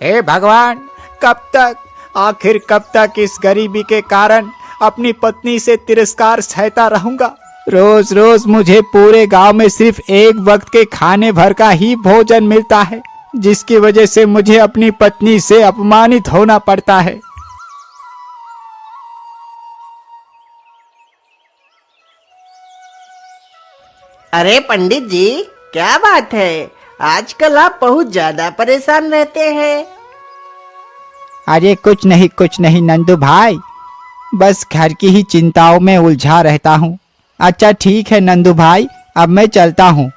हे भगवान, कब तक, आखिर कब तक इस गरीबी के कारण अपनी पत्नी से तिरस्कार सहता रहूंगा। रोज रोज मुझे पूरे गांव में सिर्फ एक वक्त के खाने भर का ही भोजन मिलता है, जिसकी वजह से मुझे अपनी पत्नी से अपमानित होना पड़ता है। अरे पंडित जी, क्या बात है, आजकल आप बहुत ज्यादा परेशान रहते हैं। अरे कुछ नहीं नंदू भाई, बस घर की ही चिंताओं में उलझा रहता हूँ। अच्छा ठीक है नंदू भाई, अब मैं चलता हूँ।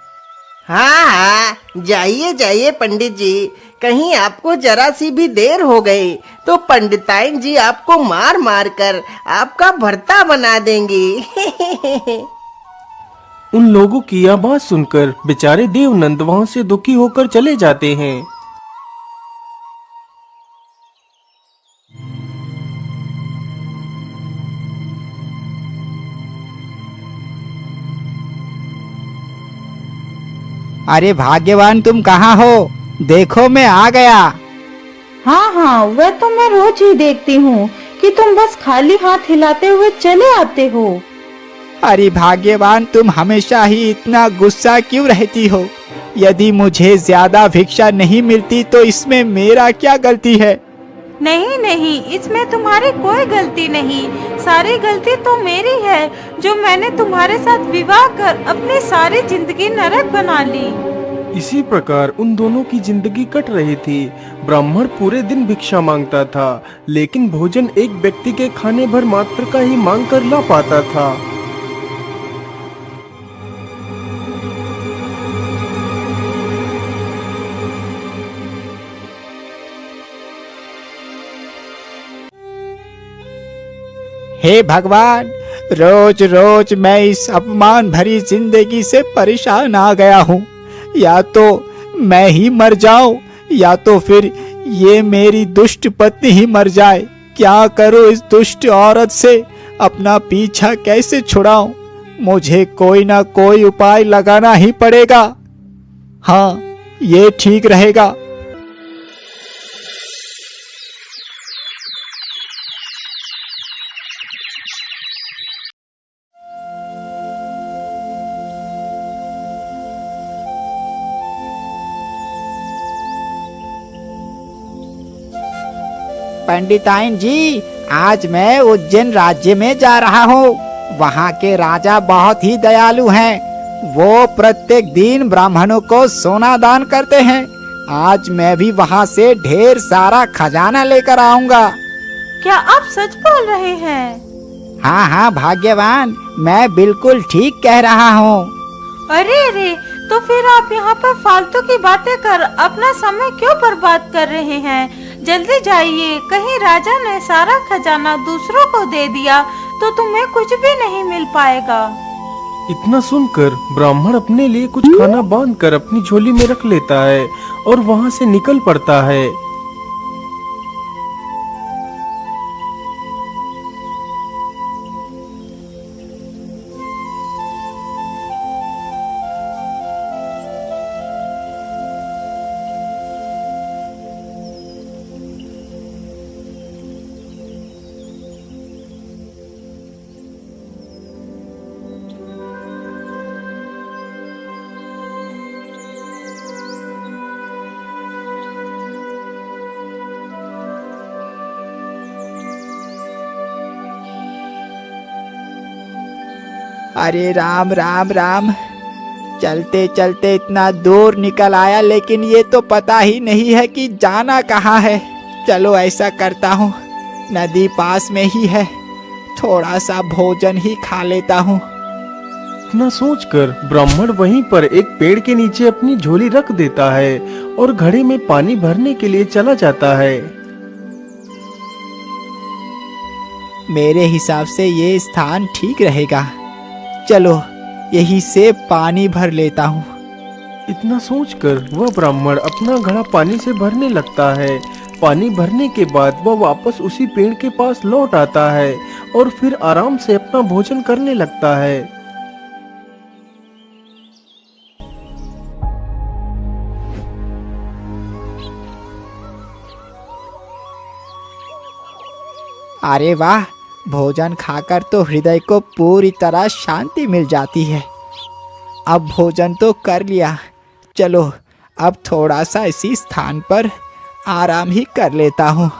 हाँ हाँ, जाइए जाइए पंडित जी, कहीं आपको जरा सी भी देर हो गई तो पंडिताइन जी आपको मार मार कर आपका भर्ता बना देंगी। उन लोगों की यह बात सुनकर बेचारे देवनंद वहां से दुखी होकर चले जाते हैं। अरे भाग्यवान, तुम कहाँ हो? देखो मैं आ गया। हाँ हाँ, वह तो मैं रोज ही देखती हूँ कि तुम बस खाली हाथ हिलाते हुए चले आते हो। अरे भाग्यवान, तुम हमेशा ही इतना गुस्सा क्यों रहती हो? यदि मुझे ज्यादा भिक्षा नहीं मिलती तो इसमें मेरा क्या गलती है? नहीं नहीं, इसमें तुम्हारी कोई गलती नहीं, सारी गलती तो मेरी है, जो मैंने तुम्हारे साथ विवाह कर अपनी सारी जिंदगी नरक बना ली। इसी प्रकार उन दोनों की जिंदगी कट रही थी। ब्राह्मण पूरे दिन भिक्षा मांगता था, लेकिन भोजन एक व्यक्ति के खाने भर मात्र का ही मांग कर ला पाता था। हे भगवान, रोज रोज मैं इस अपमान भरी जिंदगी से परेशान आ गया हूँ। या तो मैं ही मर जाऊं, या तो फिर ये मेरी दुष्ट पत्नी ही मर जाए। क्या करूं इस दुष्ट औरत से? अपना पीछा कैसे छुड़ाऊं? मुझे कोई ना कोई उपाय लगाना ही पड़ेगा। हाँ, ये ठीक रहेगा। पंडिताइन जी, आज मैं उज्जैन राज्य में जा रहा हूँ। वहाँ के राजा बहुत ही दयालु हैं। वो प्रत्येक दिन ब्राह्मणों को सोना दान करते हैं। आज मैं भी वहाँ से ढेर सारा खजाना लेकर आऊंगा। क्या आप सच बोल रहे हैं? हाँ हाँ भाग्यवान, मैं बिल्कुल ठीक कह रहा हूँ। अरे अरे, तो फिर आप यहाँ पर फालतू की बातें कर अपना समय क्यों बर्बाद कर रहे हैं? जल्दी जाइए, कहीं राजा ने सारा खजाना दूसरों को दे दिया तो तुम्हें कुछ भी नहीं मिल पाएगा। इतना सुनकर ब्राह्मण अपने लिए कुछ खाना बांधकर अपनी झोली में रख लेता है और वहां से निकल पड़ता है। अरे राम राम राम, चलते चलते इतना दूर निकल आया, लेकिन ये तो पता ही नहीं है कि जाना कहाँ है। चलो ऐसा करता हूँ, नदी पास में ही है, थोड़ा सा भोजन ही खा लेता हूँ। इतना सोचकर ब्राह्मण वहीं पर एक पेड़ के नीचे अपनी झोली रख देता है और घड़े में पानी भरने के लिए चला जाता है। मेरे हिसाब से ये स्थान ठीक रहेगा। चलो यहीं से पानी भर लेता हूँ। इतना सोचकर वह ब्राह्मण अपना घड़ा पानी से भरने लगता है। पानी भरने के बाद वह वापस उसी पेड़ के पास लौट आता है और फिर आराम से अपना भोजन करने लगता है। अरे वाह, भोजन खाकर तो हृदय को पूरी तरह शांति मिल जाती है। अब भोजन तो कर लिया, चलो अब थोड़ा सा इसी स्थान पर आराम ही कर लेता हूँ।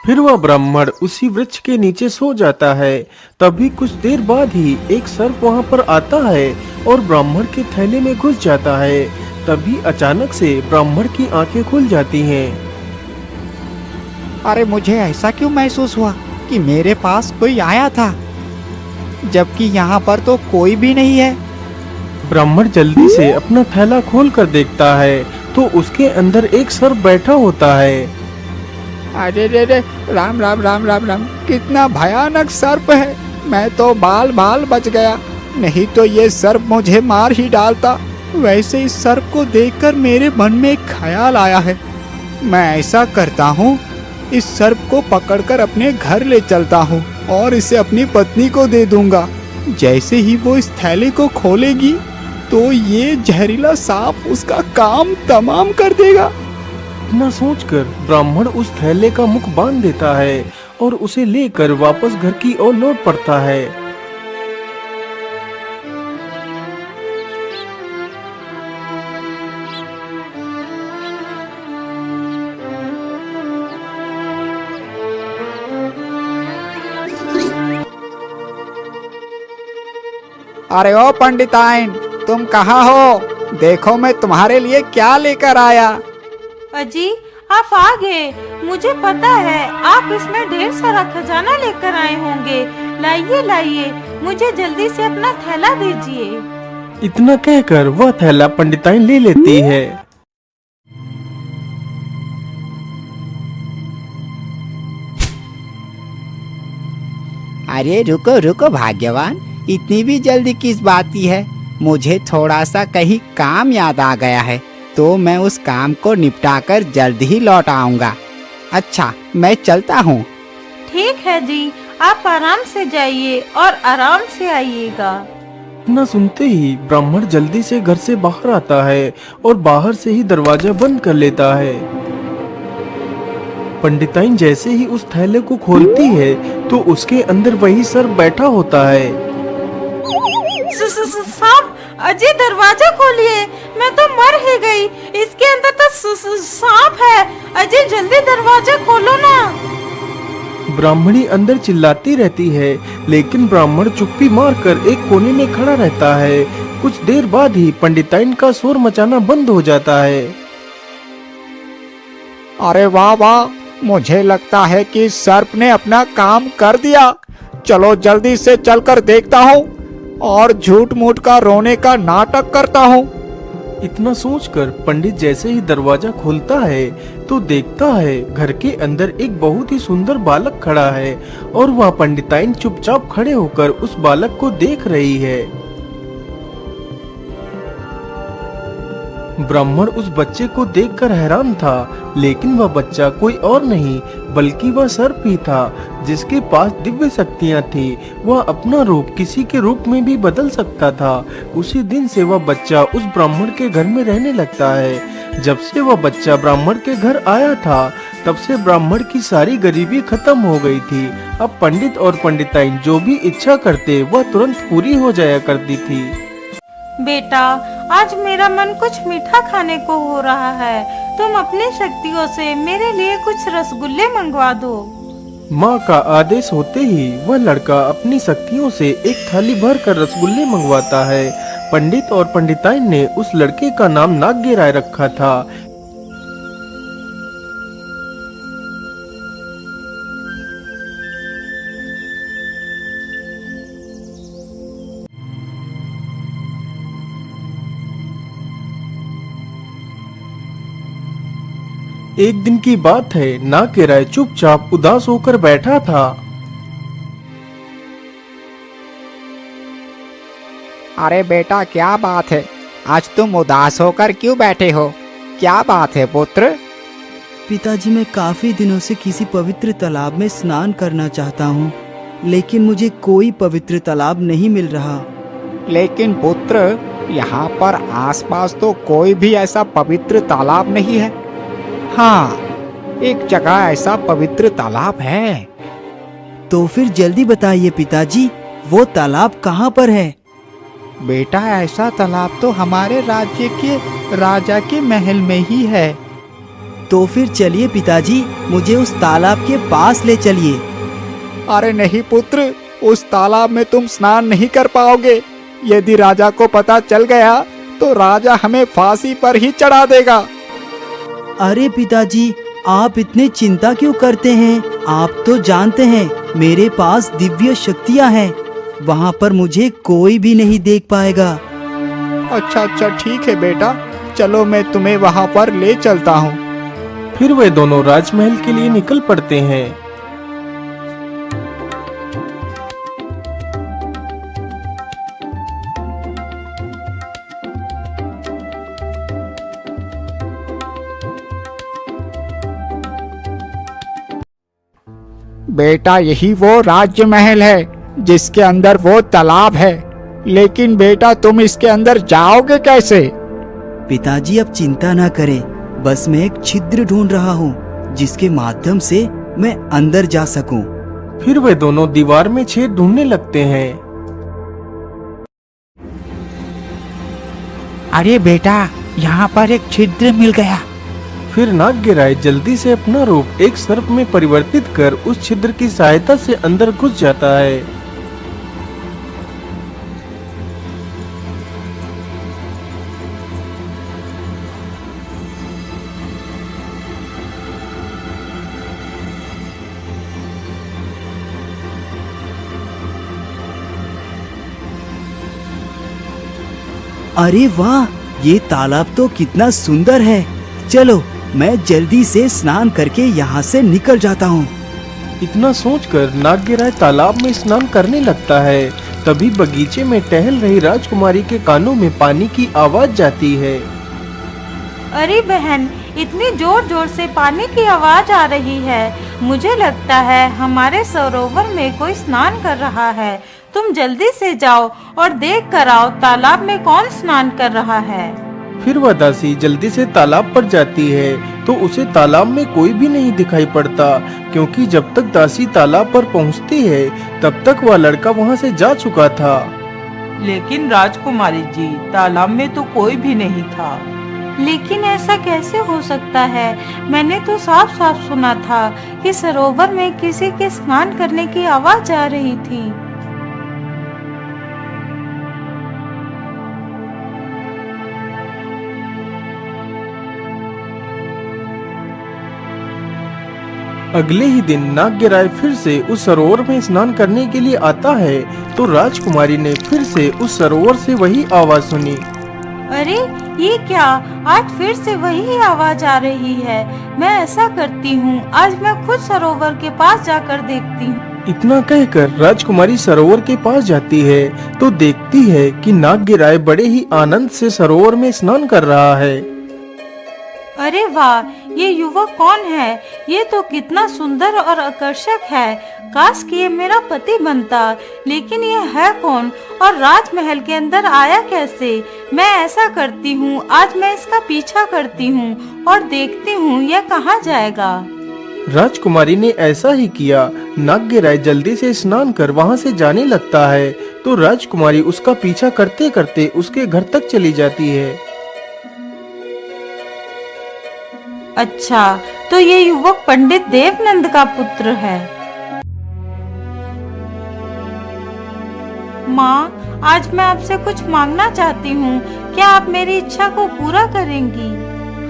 फिर वह ब्राह्मण उसी वृक्ष के नीचे सो जाता है। तभी कुछ देर बाद ही एक सर्प वहाँ पर आता है और ब्राह्मण के थैले में घुस जाता है। तभी अचानक से ब्राह्मण की आंखें खुल जाती हैं। अरे मुझे ऐसा क्यों महसूस हुआ कि मेरे पास कोई आया था, जबकि यहाँ पर तो कोई भी नहीं है। ब्राह्मण जल्दी से अपना थैला खोल कर देखता है तो उसके अंदर एक सर्प बैठा होता है। अरे रे रे, राम राम राम राम राम, कितना भयानक सर्प है। मैं तो बाल बाल बच गया, नहीं तो ये सर्प मुझे मार ही डालता। वैसे इस सर्प को देखकर मेरे मन में एक ख्याल आया है। मैं ऐसा करता हूँ, इस सर्प को पकड़कर अपने घर ले चलता हूँ और इसे अपनी पत्नी को दे दूंगा। जैसे ही वो इस थैले को खोलेगी तो ये जहरीला सांप उसका काम तमाम कर देगा। इतना सोचकर ब्राह्मण उस थैले का मुख बांध देता है और उसे लेकर वापस घर की ओर लौट पड़ता है। अरे ओ पंडिताइन, तुम कहाँ हो? देखो मैं तुम्हारे लिए क्या लेकर आया। अजी, आप आ गए। मुझे पता है आप इसमें ढेर सारा खजाना लेकर आए होंगे। लाइए लाइए, मुझे जल्दी से अपना थैला दीजिए। इतना कहकर वह थैला पंडिताइन ले लेती है। अरे रुको रुको भाग्यवान, इतनी भी जल्दी किस बात की है? मुझे थोड़ा सा कहीं काम याद आ गया है, तो मैं उस काम को निपटाकर जल्द ही लौट आऊंगा। अच्छा, मैं चलता हूँ। ठीक है जी, आप आराम से जाइए और आराम से आइएगा। इतना सुनते ही ब्राह्मण जल्दी से घर से बाहर आता है और बाहर से ही दरवाजा बंद कर लेता है। पंडिताइन जैसे ही उस थैले को खोलती है तो उसके अंदर वही सर्प बैठा होता है। सांप, अजय दरवाजा खोलिए, मैं तो मर ही गई। इसके अंदर तो सांप है। अजय जल्दी दरवाजा खोलो ना। ब्राह्मणी अंदर चिल्लाती रहती है, लेकिन ब्राह्मण चुप्पी मारकर एक कोने में खड़ा रहता है। कुछ देर बाद ही पंडिताइन का शोर मचाना बंद हो जाता है। अरे वाह वाह, मुझे लगता है कि सर्प ने अपना काम कर दिया। चलो जल्दी से चलकर देखता हूँ और झूठ मूठ का रोने का नाटक करता हूँ। इतना सोचकर पंडित जैसे ही दरवाजा खोलता है तो देखता है घर के अंदर एक बहुत ही सुंदर बालक खड़ा है और वह पंडिताइन चुपचाप खड़े होकर उस बालक को देख रही है। ब्राह्मण उस बच्चे को देखकर हैरान था, लेकिन वह बच्चा कोई और नहीं बल्कि वह सर्प ही था, जिसके पास दिव्य शक्तियां थी। वह अपना रूप किसी के रूप में भी बदल सकता था। उसी दिन से वह बच्चा उस ब्राह्मण के घर में रहने लगता है। जब से वह बच्चा ब्राह्मण के घर आया था, तब से ब्राह्मण की सारी गरीबी खत्म हो गई थी। अब पंडित और पंडिताइन जो भी इच्छा करते वह तुरंत पूरी हो जाया करती थी। बेटा, आज मेरा मन कुछ मीठा खाने को हो रहा है। तुम अपनी शक्तियों से मेरे लिए कुछ रसगुल्ले मंगवा दो। माँ का आदेश होते ही वह लड़का अपनी शक्तियों से एक थाली भर कर रसगुल्ले मंगवाता है। पंडित और पंडिताइन ने उस लड़के का नाम नाग्य राय रखा था। एक दिन की बात है, नाग्य राय चुपचाप उदास होकर बैठा था। अरे बेटा, क्या बात है? आज तुम उदास होकर क्यों बैठे हो? क्या बात है पुत्र? पिताजी, मैं काफी दिनों से किसी पवित्र तालाब में स्नान करना चाहता हूँ, लेकिन मुझे कोई पवित्र तालाब नहीं मिल रहा। लेकिन पुत्र, यहाँ पर आसपास तो कोई भी ऐसा पवित्र तालाब नहीं है। हाँ, एक जगह ऐसा पवित्र तालाब है। तो फिर जल्दी बताइए पिताजी, वो तालाब कहाँ पर है? बेटा ऐसा तालाब तो हमारे राज्य के राजा के महल में ही है। तो फिर चलिए पिताजी, मुझे उस तालाब के पास ले चलिए। अरे नहीं पुत्र, उस तालाब में तुम स्नान नहीं कर पाओगे। यदि राजा को पता चल गया तो राजा हमें फांसी पर ही चढ़ा देगा। अरे पिताजी, आप इतने चिंता क्यों करते हैं? आप तो जानते हैं मेरे पास दिव्य शक्तियाँ हैं, वहाँ पर मुझे कोई भी नहीं देख पाएगा। अच्छा ठीक है बेटा, चलो मैं तुम्हें वहाँ पर ले चलता हूँ। फिर वे दोनों राजमहल के लिए निकल पड़ते हैं। बेटा यही वो राज्य महल है जिसके अंदर वो तालाब है, लेकिन बेटा तुम इसके अंदर जाओगे कैसे? पिताजी अब चिंता ना करें, बस मैं एक छिद्र ढूंढ रहा हूँ जिसके माध्यम से मैं अंदर जा सकूं। फिर वे दोनों दीवार में छेद ढूंढने लगते हैं। अरे बेटा, यहाँ पर एक छिद्र मिल गया। फिर नागराय जल्दी से अपना रूप एक सर्प में परिवर्तित कर उस छिद्र की सहायता से अंदर घुस जाता है। अरे वाह, ये तालाब तो कितना सुंदर है। चलो मैं जल्दी से स्नान करके यहाँ से निकल जाता हूँ। इतना सोचकर नागराय तालाब में स्नान करने लगता है। तभी बगीचे में टहल रही राजकुमारी के कानों में पानी की आवाज जाती है। अरे बहन, इतनी जोर जोर से पानी की आवाज आ रही है। मुझे लगता है हमारे सरोवर में कोई स्नान कर रहा है। तुम जल्दी से जाओ और देख कर आओ तालाब में कौन स्नान कर रहा है। फिर वह दासी जल्दी से तालाब पर जाती है तो उसे तालाब में कोई भी नहीं दिखाई पड़ता, क्योंकि जब तक दासी तालाब पर पहुंचती है तब तक वह लड़का वहां से जा चुका था। लेकिन राजकुमारी जी, तालाब में तो कोई भी नहीं था। लेकिन ऐसा कैसे हो सकता है? मैंने तो साफ साफ सुना था कि सरोवर में किसी के स्नान करने की आवाज आ रही थी। अगले ही दिन नागराय फिर से उस सरोवर में स्नान करने के लिए आता है तो राजकुमारी ने फिर से उस सरोवर से वही आवाज सुनी। अरे ये क्या, आज फिर से वही आवाज आ रही है। मैं ऐसा करती हूँ, आज मैं खुद सरोवर के पास जाकर देखती हूँ। इतना कहकर राजकुमारी सरोवर के पास जाती है तो देखती है कि नागराय बड़े ही आनंद से सरोवर में स्नान कर रहा है। अरे वाह, ये युवक कौन है? ये तो कितना सुंदर और आकर्षक है। काश कि ये मेरा पति बनता। लेकिन ये है कौन और राजमहल के अंदर आया कैसे? मैं ऐसा करती हूँ, आज मैं इसका पीछा करती हूँ और देखती हूँ यह कहाँ जाएगा। राजकुमारी ने ऐसा ही किया। नागराय जल्दी से स्नान कर वहाँ से जाने लगता है तो राजकुमारी उसका पीछा करते करते उसके घर तक चली जाती है। अच्छा, तो ये युवक पंडित देवनंद का पुत्र है। माँ, आज मैं आपसे कुछ मांगना चाहती हूँ। क्या आप मेरी इच्छा को पूरा करेंगी?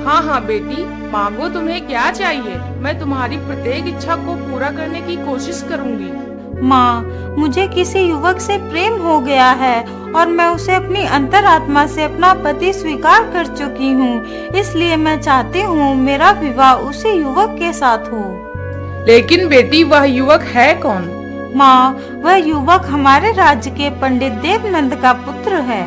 हाँ हाँ बेटी, मांगो, तुम्हें क्या चाहिए। मैं तुम्हारी प्रत्येक इच्छा को पूरा करने की कोशिश करूँगी। माँ, मुझे किसी युवक से प्रेम हो गया है और मैं उसे अपनी अंतरात्मा से अपना पति स्वीकार कर चुकी हूँ। इसलिए मैं चाहती हूँ मेरा विवाह उसी युवक के साथ हो। लेकिन बेटी, वह युवक है कौन? माँ, वह युवक हमारे राज्य के पंडित देवनंद का पुत्र है।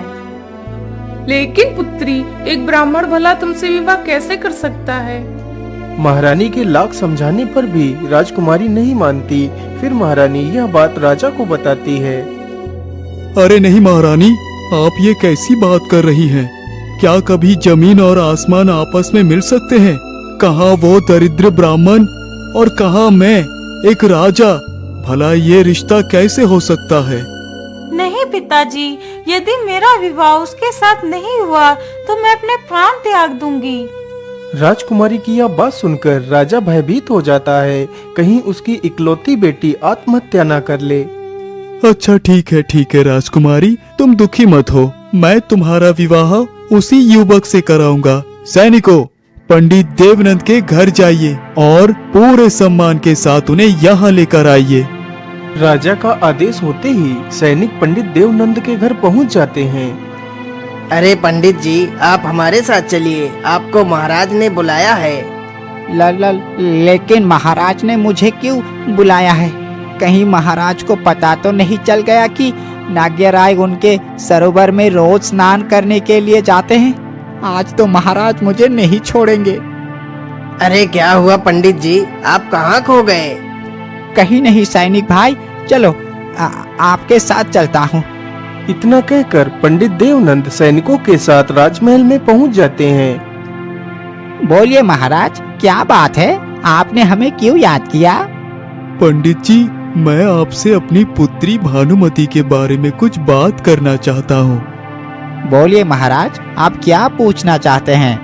लेकिन पुत्री, एक ब्राह्मण भला तुमसे विवाह कैसे कर सकता है? महारानी के लाख समझाने पर भी राजकुमारी नहीं मानती। फिर महारानी यह बात राजा को बताती है। अरे नहीं महारानी, आप ये कैसी बात कर रही हैं? क्या कभी जमीन और आसमान आपस में मिल सकते हैं? कहाँ वो दरिद्र ब्राह्मण और कहाँ मैं, एक राजा। भला ये रिश्ता कैसे हो सकता है? नहीं पिताजी, यदि मेरा विवाह उसके साथ नहीं हुआ तो मैं अपने प्राण त्याग दूंगी। राजकुमारी की यह बात सुनकर राजा भयभीत हो जाता है, कहीं उसकी इकलौती बेटी आत्महत्या न कर ले। अच्छा ठीक है राजकुमारी, तुम दुखी मत हो। मैं तुम्हारा विवाह उसी युवक से कराऊंगा। सैनिकों, पंडित देवनंद के घर जाइए और पूरे सम्मान के साथ उन्हें यहाँ लेकर आइए। राजा का आदेश होते ही सैनिक पंडित देवनंद के घर पहुँच जाते हैं। अरे पंडित जी, आप हमारे साथ चलिए, आपको महाराज ने बुलाया है। लेकिन महाराज ने मुझे क्यों बुलाया है? कहीं महाराज को पता तो नहीं चल गया कि नाग्यराय उनके सरोवर में रोज स्नान करने के लिए जाते हैं? आज तो महाराज मुझे नहीं छोड़ेंगे। अरे क्या हुआ पंडित जी, आप कहाँ खो गए? कहीं नहीं सैनिक भाई, चलो आपके साथ चलता हूँ। इतना कहकर पंडित देवनंद सैनिकों के साथ राजमहल में पहुंच जाते हैं। बोलिए महाराज, क्या बात है? आपने हमें क्यों याद किया? पंडित जी, मैं आपसे अपनी पुत्री भानुमति के बारे में कुछ बात करना चाहता हूँ। बोलिए महाराज, आप क्या पूछना चाहते हैं?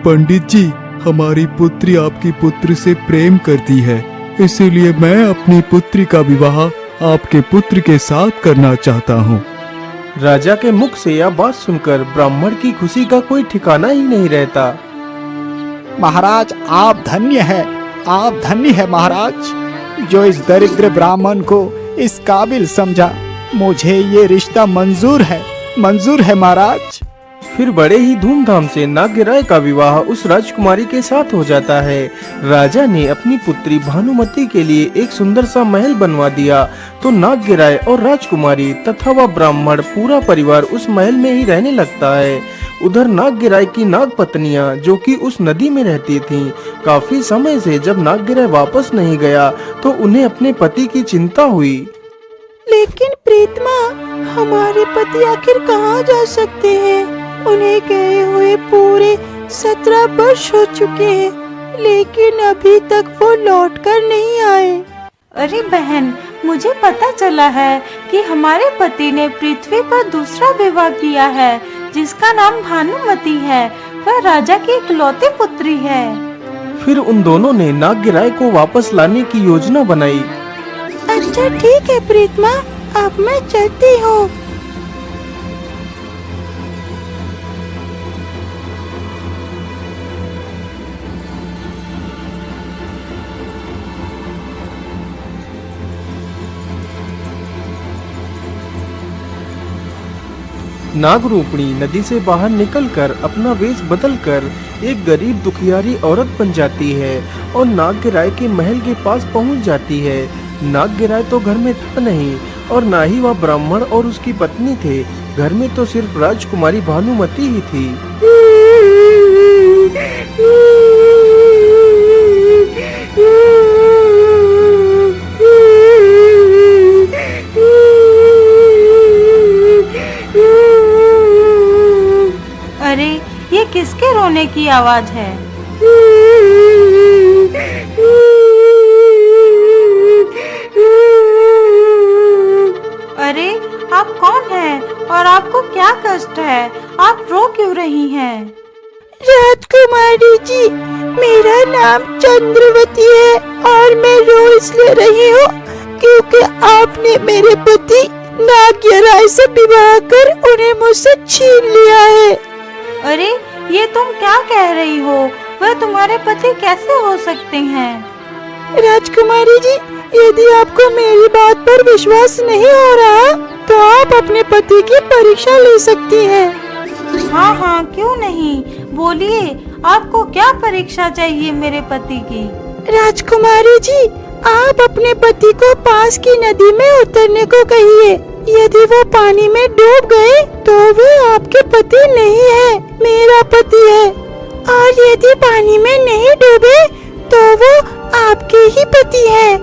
पंडित जी, हमारी पुत्री आपकी पुत्र से प्रेम करती है, इसीलिए मैं अपनी पुत्री का विवाह आपके पुत्र के साथ करना चाहता हूँ। राजा के मुख से यह बात सुनकर ब्राह्मण की खुशी का कोई ठिकाना ही नहीं रहता। महाराज, आप धन्य है महाराज, जो इस दरिद्र ब्राह्मण को इस काबिल समझा। मुझे ये रिश्ता मंजूर है महाराज। फिर बड़े ही धूमधाम से नाग्यराय का विवाह उस राजकुमारी के साथ हो जाता है। राजा ने अपनी पुत्री भानुमति के लिए एक सुंदर सा महल बनवा दिया, तो नाग्यराय और राजकुमारी तथा वह ब्राह्मण पूरा परिवार उस महल में ही रहने लगता है। उधर नाग्यराय की नाग पत्नियां, जो कि उस नदी में रहती थीं, काफी समय से जब नाग्यराय वापस नहीं गया तो उन्हें अपने पति की चिंता हुई। लेकिन प्रीतमा, हमारे पति आखिर कहाँ जा सकते हैं? उन्हें गए हुए पूरे 17 वर्ष हो चुके हैं, लेकिन अभी तक वो लौटकर नहीं आए। अरे बहन, मुझे पता चला है कि हमारे पति ने पृथ्वी पर दूसरा विवाह किया है, जिसका नाम भानुमति है। वह राजा की इकलौती पुत्री है। फिर उन दोनों ने नाग्यराय को वापस लाने की योजना बनाई। अच्छा ठीक है प्रीतमा, अब मैं चलती हूँ। नागरूपणी नदी से बाहर निकलकर अपना वेश बदलकर एक गरीब दुखियारी औरत बन जाती है और नाग्यराय के महल के पास पहुंच जाती है। नाग्यराय तो घर में था नहीं और ना ही वह ब्राह्मण और उसकी पत्नी थे। घर में तो सिर्फ राजकुमारी भानुमति ही थी। अरे, ये किसके रोने की आवाज है? अरे, आप कौन हैं और आपको क्या कष्ट है? आप रो क्यों रही हैं? राजकुमारी जी, मेरा नाम चंद्रवती है और मैं रो इसलिए रही हूँ क्योंकि आपने मेरे पति नाग्यराय से विवाह कर उन्हें मुझसे छीन लिया है। अरे, ये तुम क्या कह रही हो? वह तुम्हारे पति कैसे हो सकते हैं? राजकुमारी जी, यदि आपको मेरी बात पर विश्वास नहीं हो रहा तो आप अपने पति की परीक्षा ले सकती हैं। हाँ हाँ, क्यों नहीं, बोलिए, आपको क्या परीक्षा चाहिए मेरे पति की? राजकुमारी जी, आप अपने पति को पास की नदी में उतरने को कहिए। यदि वो पानी में डूब गए तो वे आपके पति नहीं है, मेरा पति है। और यदि पानी में नहीं डूबे तो वो आपके ही पति है।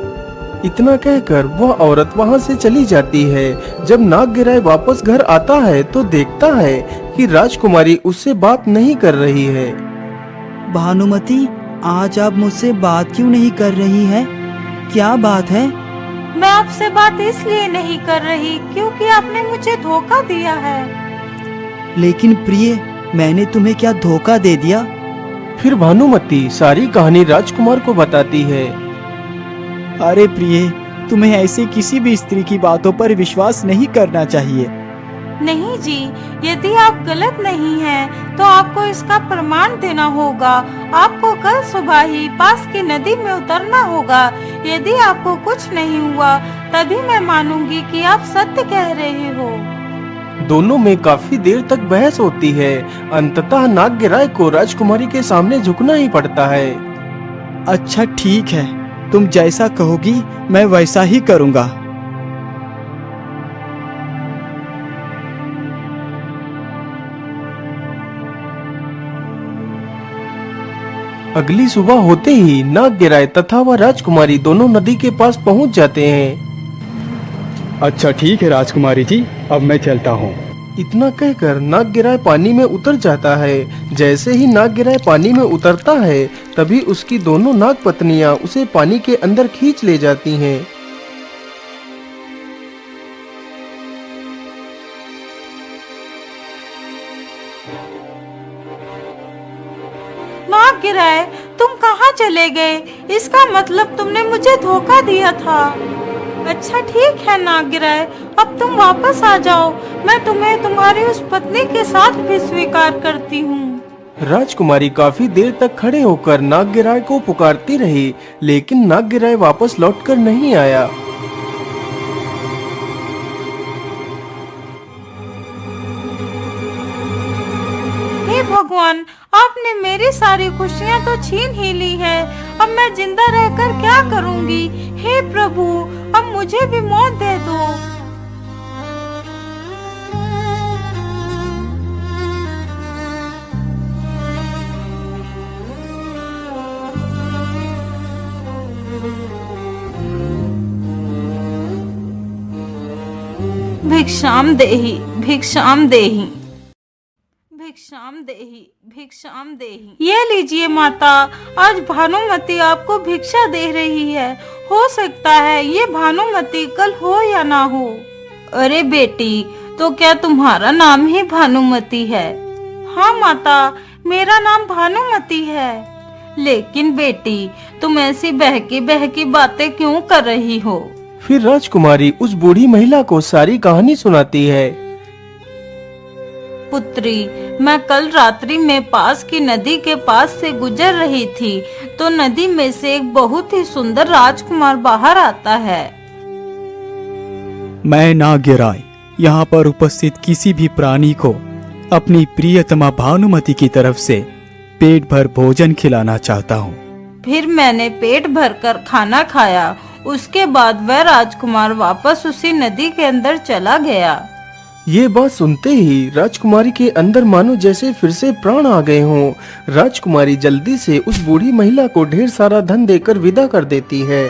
इतना कहकर वह औरत वहाँ से चली जाती है। जब नाग्यराय वापस घर आता है तो देखता है कि राजकुमारी उससे बात नहीं कर रही है। भानुमति, आज आप मुझसे बात क्यों नहीं कर रही है? क्या बात है? मैं आपसे बात इसलिए नहीं कर रही क्योंकि आपने मुझे धोखा दिया है। लेकिन प्रिय, मैंने तुम्हें क्या धोखा दे दिया? फिर भानुमति सारी कहानी राजकुमार को बताती है। अरे प्रिय, तुम्हें ऐसे किसी भी स्त्री की बातों पर विश्वास नहीं करना चाहिए। नहीं जी, यदि आप गलत नहीं हैं, तो आपको इसका प्रमाण देना होगा। आपको कल सुबह ही पास की नदी में उतरना होगा। यदि आपको कुछ नहीं हुआ, तभी मैं मानूंगी कि आप सत्य कह रहे हो। दोनों में काफी देर तक बहस होती है। अंततः नागराय को राजकुमारी के सामने झुकना ही पड़ता है। अच्छा ठीक है, तुम जैसा कहोगी मैं वैसा ही करूँगा। अगली सुबह होते ही नागराय तथा वह राजकुमारी दोनों नदी के पास पहुंच जाते हैं। अच्छा ठीक है राजकुमारी जी, अब मैं चलता हूँ। इतना कहकर नागराय पानी में उतर जाता है। जैसे ही नागराय पानी में उतरता है, तभी उसकी दोनों नाग पत्नियां उसे पानी के अंदर खींच ले जाती हैं। नागराय, तुम कहाँ चले गए? इसका मतलब तुमने मुझे धोखा दिया था। अच्छा ठीक है नागराय, अब तुम वापस आ जाओ। मैं तुम्हें तुम्हारी उस पत्नी के साथ भी स्वीकार करती हूँ। राजकुमारी काफी देर तक खड़े होकर नागराय को पुकारती रही, लेकिन नागराय वापस लौटकर नहीं आया। हे भगवान, आपने मेरी सारी खुशियाँ तो छीन ही ली है। अब मैं जिंदा रहकर क्या करूँगी? हे प्रभु, अब मुझे भी मौत दे दो। भिक्षाम देहि, भिक्षाम देहि, भिक्षाम देहि, भिक्षाम देहि। ये लीजिए माता, आज भानुमति आपको भिक्षा दे रही है। हो सकता है ये भानुमति कल हो या ना हो। अरे बेटी, तो क्या तुम्हारा नाम ही भानुमति है? हाँ माता, मेरा नाम भानुमति है। लेकिन बेटी, तुम ऐसी बहकी बातें क्यों कर रही हो? फिर राजकुमारी उस बूढ़ी महिला को सारी कहानी सुनाती है। पुत्री, मैं कल रात्रि में पास की नदी के पास से गुजर रही थी, तो नदी में से एक बहुत ही सुंदर राजकुमार बाहर आता है। मैं नागराय यहाँ पर उपस्थित किसी भी प्राणी को अपनी प्रियतमा भानुमति की तरफ से पेट भर भोजन खिलाना चाहता हूँ। फिर मैंने पेट भरकर खाना खाया। उसके बाद वह राजकुमार वापस उसी नदी के अंदर चला गया। ये बात सुनते ही राजकुमारी के अंदर मानो जैसे फिर से प्राण आ गए हों। राजकुमारी जल्दी से उस बूढ़ी महिला को ढेर सारा धन देकर विदा कर देती है।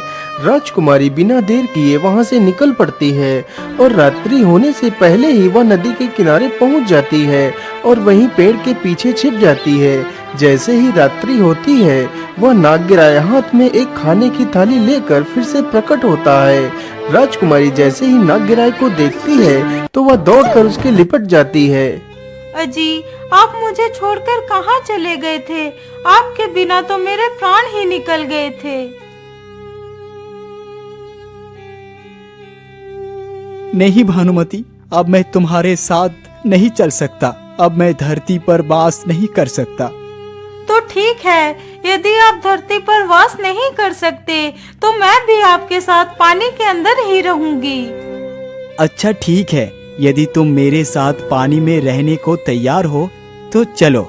राजकुमारी बिना देर किए वहां से निकल पड़ती है और रात्रि होने से पहले ही वह नदी के किनारे पहुंच जाती है और वहीं पेड़ के पीछे छिप जाती है। जैसे ही रात्रि होती है, वह नागराय हाथ में एक खाने की थाली लेकर फिर से प्रकट होता है। राजकुमारी जैसे ही नागराय को देखती है, तो वह दौड़कर उसके लिपट जाती है। अजी, आप मुझे छोड़कर कहाँ चले गए थे? आपके बिना तो मेरे प्राण ही निकल गए थे। नहीं भानुमति, अब मैं तुम्हारे साथ नहीं चल सकता। अब मैं धरती पर वास नहीं कर सकता। तो ठीक है, यदि आप धरती पर वास नहीं कर सकते, तो मैं भी आपके साथ पानी के अंदर ही रहूंगी। अच्छा ठीक है, यदि तुम मेरे साथ पानी में रहने को तैयार हो तो चलो।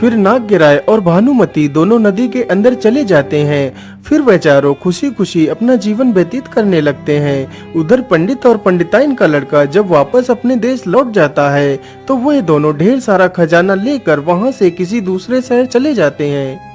फिर नागराय और भानुमति दोनों नदी के अंदर चले जाते हैं। फिर वे चारों खुशी खुशी अपना जीवन व्यतीत करने लगते हैं। उधर पंडित और पंडिताइन का लड़का जब वापस अपने देश लौट जाता है, तो वह दोनों ढेर सारा खजाना लेकर वहां से किसी दूसरे शहर चले जाते हैं।